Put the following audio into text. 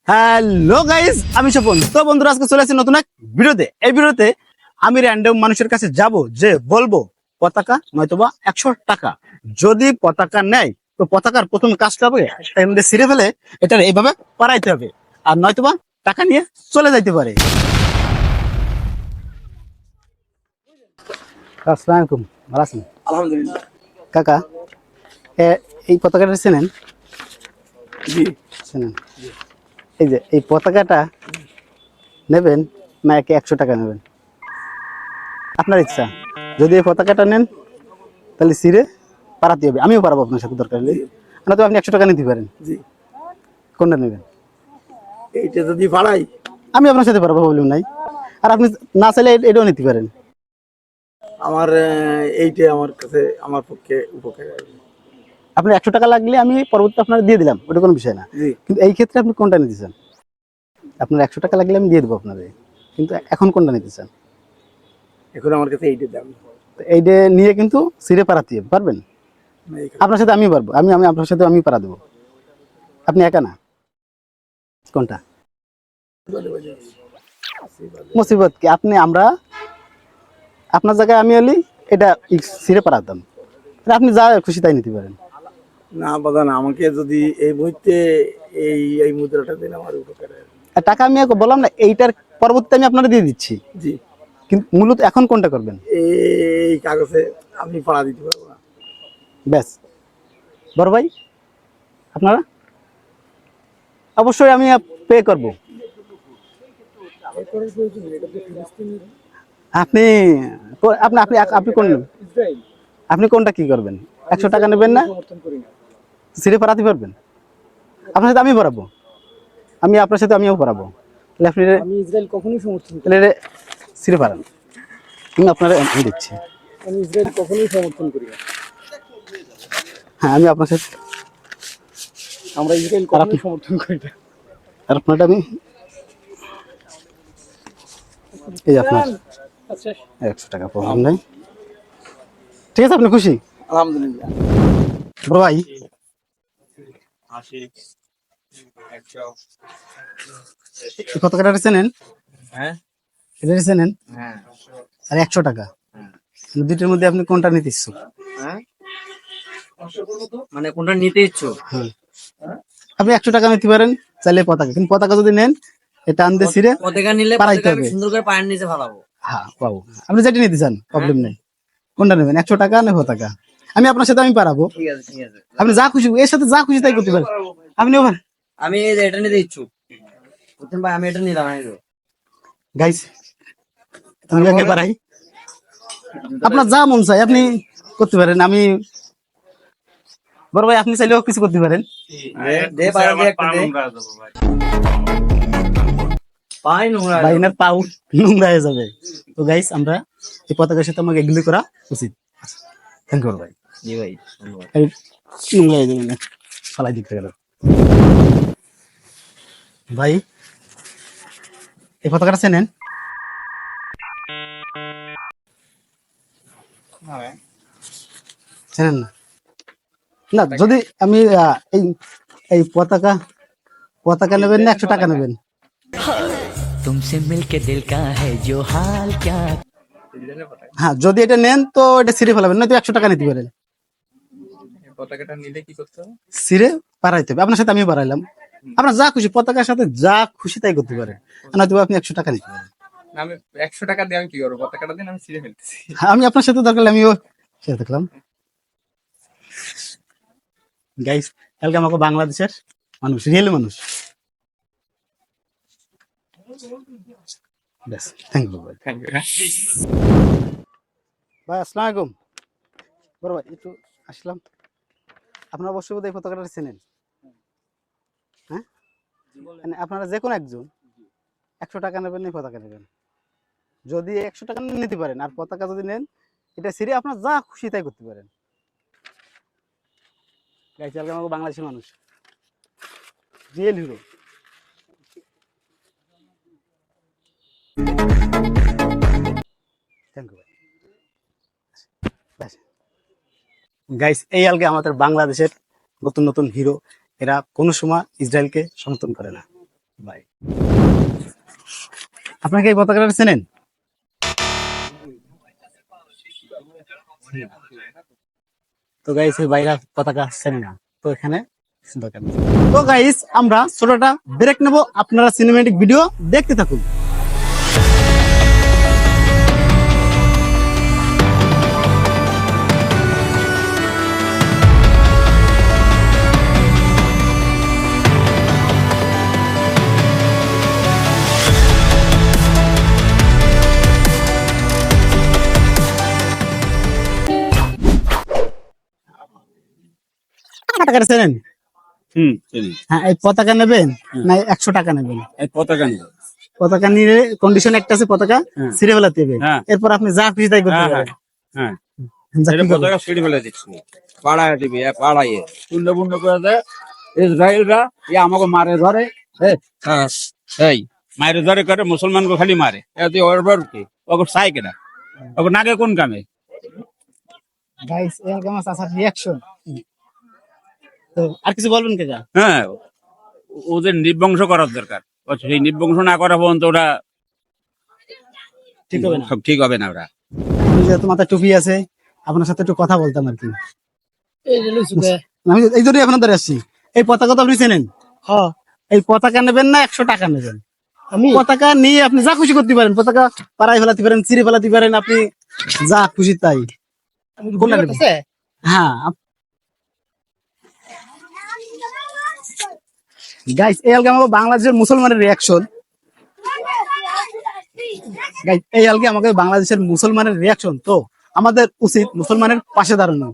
Hello guys, আমি স্বপন। তো বন্ধুরা, আজকে চলে আসছি নতুন এক ভিডিওতে। এই ভিডিওতে আমি র্যান্ডম মানুষের কাছে যাব, যে বলবো পতাকা নয়তোবা 100 টাকা। যদি পতাকা নেয় তো পতাকার প্রথম কাজটা হবে এর মধ্যে ছিঁড়ে ফেলে এটা এইভাবে পারাইতে হবে, আর নয়তোবা টাকা নিয়ে চলে যাইতে পারে। আসসালামু আলাইকুম, ভালো আছেন? আলহামদুলিল্লাহ। কাকা, এই পতাকাটা চেনেন? জি। চেনেন? এই যে এই পতাকাটা নেবেন না একে 100 টাকা নেবেন? আপনার ইচ্ছা। যদি এই পতাকাটা নেন তাহলে ছিঁড়ে পারাতে হবে, আমিও পারাবো আপনার সাথে দরকার হলে। না তো আপনি 100 টাকা নিতে পারেন, জি, কোনটা নেবেন? এইটা যদি বাড়াই আমি আপনার সাথে পারবো, প্রবলেম নাই। আর আপনি না চাইলে এটাও নিতে পারেন। আমার এইটা আমার কাছে আমার পক্ষে উপকার হবে। আপনি 100 টাকা লাগলে আমি পরবর্তী আপনার দিয়ে দিলাম, ওটা কোনো বিষয় না। জি, কিন্তু এই ক্ষেত্রে আপনি কোনটা নিতে চান? আপনার 100 টাকা লাগলে আমি দিয়ে দেবো আপনাদের, কিন্তু এখন কোনটা নিতে চান? এখন আমার কাছে এইটা দাম। তো এইটা নিয়ে কিন্তু ছিঁড়ে পারাতে হবে, পারবেন? আপনার সাথে আমি পারবো, আমি আমি আপনার সাথে আমি পারা দেবো। আপনি একা না। কোনটা? মুসিবত কি, আপনি আমরা আপনার জায়গায় আমি এলি এটা ছিঁড়ে পারাতাম। আপনি যা খুশি তাই নিতে পারেন। না বাদান, আমাকে যদি এই মুহূর্তে এই মুদ্রাটা দিন আমার উপকার হবে। আর টাকা আমি বললাম না, এইটার পরবর্তীতে আমি আপনারা দিয়ে দিচ্ছি। জি, কিন্তু মূলত এখন কোনটা করবেন? এই কাগজে আমি পাড়া দিতে পারবো না। ব্যাস। বড় ভাই, আপনারা? অবশ্যই আমি পে করব। আপনি আপনি আপনি আপনি কোন নেবেন? আপনি কোনটা কি করবেন? 100 টাকা নেবেন না ছিঁড়ে পারাতে পারবেন? আপনার সাথে আমি পড়াবো, আমি আপনার সাথে আমিও পড়াবো। তাহলে আপনি আমি ইসরায়েল কখনোই সমর্থন করি তাহলে ছিঁড়ে পারান, আমি আপনারা আমি দিচ্ছি। আমি ইসরায়েল কখনোই সমর্থন করি না। হ্যাঁ, আমি আপনার সাথে আমরা ইসরায়েল কখনোই সমর্থন করি না। আর আপনারটা আমি এই আপনার আচ্ছা, 100 টাকা, প্রবলেম নেই। ঠিক আছে, আপনি খুশি? আলহামদুলিল্লাহ। বড় ভাই, এই পতাকাটা চেনেন? হ্যাঁ, এটা চেনেন? হ্যাঁ, আর 100 টাকা, দুইটার মধ্যে আপনি কোনটা নিতে ইচ্ছুক? হ্যাঁ। মানে কোনটা নিতে ইচ্ছুক? হ্যাঁ, আপনি 100 টাকা নিতে পারেন চাইলে পতাকা, কিন্তু পতাকা যদি নেন এটা আনতে ছিঁড়ে পতাকা নিলে পারাইতে পতাকা আমি হবে। সুন্দর করে পায়ের নিচে ফালাবো। হ্যাঁ বাবু, আপনি যেটা নিতে চান প্রবলেম নেই। কোনটা নেবেন, 100 টাকা না পতাকা? আমি আপনার সাথে আমি পারাবো, ঠিক আছে, ঠিক আছে। আপনি যা খুশি এর সাথে যা খুশি তাই করতে পারেন। আপনি ওভার আমি এই যে এটা নিতে ইচ্ছুক। বুঝছেন ভাই, আমি এটা নিলাম। এই যে। গাইস, আমি আগে পারাই, আপনার যা মন চাই আপনি করতে পারেন। আমি বড় ভাই, আপনি চাইলেও কিছু করতে পারেন। দে পায়ে দে একটা দে। পায়ে নোংরা। বাইনার পাউ নোংরা হয়ে যাবে। তো গাইস, আমরা এই পতাকার সাথে আমাকে এগুলি করা উচিত। থ্যাংক ইউ ভাই। জি ভাই, ধন্যবাদ। এই নোংরা হয়ে যাবে না, ফালাই দিতে গেল। ভাই, এই পতাকাটা চেনেন? চেনেন না? না, যদি আমি এই এই পতাকা পতাকা নেবেন না 100 টাকা নেবেন? तुमसे मिलके दिल का है जो हाल क्या। হ্যাঁ, যদি এটা নেন তো এটা ছিঁড়ে ফেলাবেন, না তো 100 টাকা নিতে পারেন। পতাকাটা নিলে কি করতে হবে? ছিঁড়ে পারাইতে হবে, আপনার সাথে আমিও পারাইলাম। আপনার যা খুশি পতাকার সাথে যা খুশি তাই করতে পারেন, নয়তো আপনি 100 টাকা নিতে পারেন। আমি 100 টাকা দিয়ে আমি কি করবো? পতাকাটা দিন, আমি ছিঁড়ে ফেলতেছি। হ্যাঁ, আমি আপনার সাথে দরকার হলে আমিও সাথে থাকলাম। গাইস, কালকে আমাকে বাংলাদেশের মানুষ, রিয়েল মানুষ। ব্যাস, থ্যাংক ইউ ভাই। Thank you. ভাই, আসসালামু আলাইকুম। বড় ভাই, একটু আসলাম। আপনারা অবশ্যই বোধহয় এই পতাকাটা চেনেন। হ্যাঁ, মানে আপনারা যে কোনো একজন 100 টাকা নেবেন, এই পতাকা নেবেন। যদি 100 টাকা নিতে পারেন, আর পতাকা যদি নেন এটা ছিঁড়ে আপনার যা খুশি তাই করতে পারেন। গাইস, কালকে আমাকে বাংলাদেশের মানুষ, রিয়েল হিরো। থ্যাংক ইউ ভাই। গাইস, এই আলকে আমাদের বাংলাদেশের নতুন নতুন হিরো, এরা কোনো সময় ইসরায়েলকে সমর্থন করে না। ভাই আপনাকে এই পতাকাটা চেনেন? তো গাইস এই বাইরা পতাকা চেনে না, তো এখানে দরকার নেই। তো গাইস আমরা ছোটটা ব্রেক নেব, আপনারা সিনেমেটিক ভিডিও দেখতে থাকুন। পতাকাটা চেনেন? হ্যাঁ, এই পতাকা নেবেন না 100 টাকা নেবেন? পতাকা নিয়ে পতাকা নিয়ে কন্ডিশন একটা আছে, পতাকা ছিঁড়ে ফেলাতে হবে। হ্যাঁ। এরপর আপনি যা খুশি তাই করতে পারেন। হ্যাঁ যা কি করবেন? পতাকা ছিঁড়ে ফেলে দিচ্ছি, পাড়ায় দিবি, পাড়াইয়ে শূন্য পূর্ণ করে দেয়। ইসরায়েলরা আমাকে মারে ধরে, এই মারে ধরে করে, মুসলমানকে খালি মারে, এতে ওর কি ওকে চাই কেনা, ওকে নাগে কোন কামে। গাইস এরকম আছে রিঅ্যাকশন। তো আর কিছু বলবেন কাকা? হ্যাঁ, ওদের নির্বংশ করার দরকার। সেই নির্বংশ না করা পর্যন্ত ওরা ঠিক হবে না। সব ঠিক হবে না। ওরা যেহেতু মাথায় টুপি আছে, আপনার সাথে একটু কথা বলতাম আর কি। আমি এই জন্যই আপনার ধরে আসছি। এই পতাকা তো আপনি চেনেন? হ্যাঁ। এই পতাকা নেবেন না 100 টাকা নেবেন? আমি পতাকা নিয়ে আপনি যা খুশি করতে পারেন, পতাকা পাড়ায় ফেলাতে পারেন, ছিঁড়ে ফেলাতে পারেন, আপনি যা খুশি তাই। কোনটা নেবেন? হ্যাঁ গাইস এই আলগে আমাকে বাংলাদেশের মুসলমানের রিয়াকশন। গাইস এই আলগে আমাকে বাংলাদেশের মুসলমানের রিয়াকশন। তো আমাদের উচিত মুসলমানের পাশে দাঁড়ানো।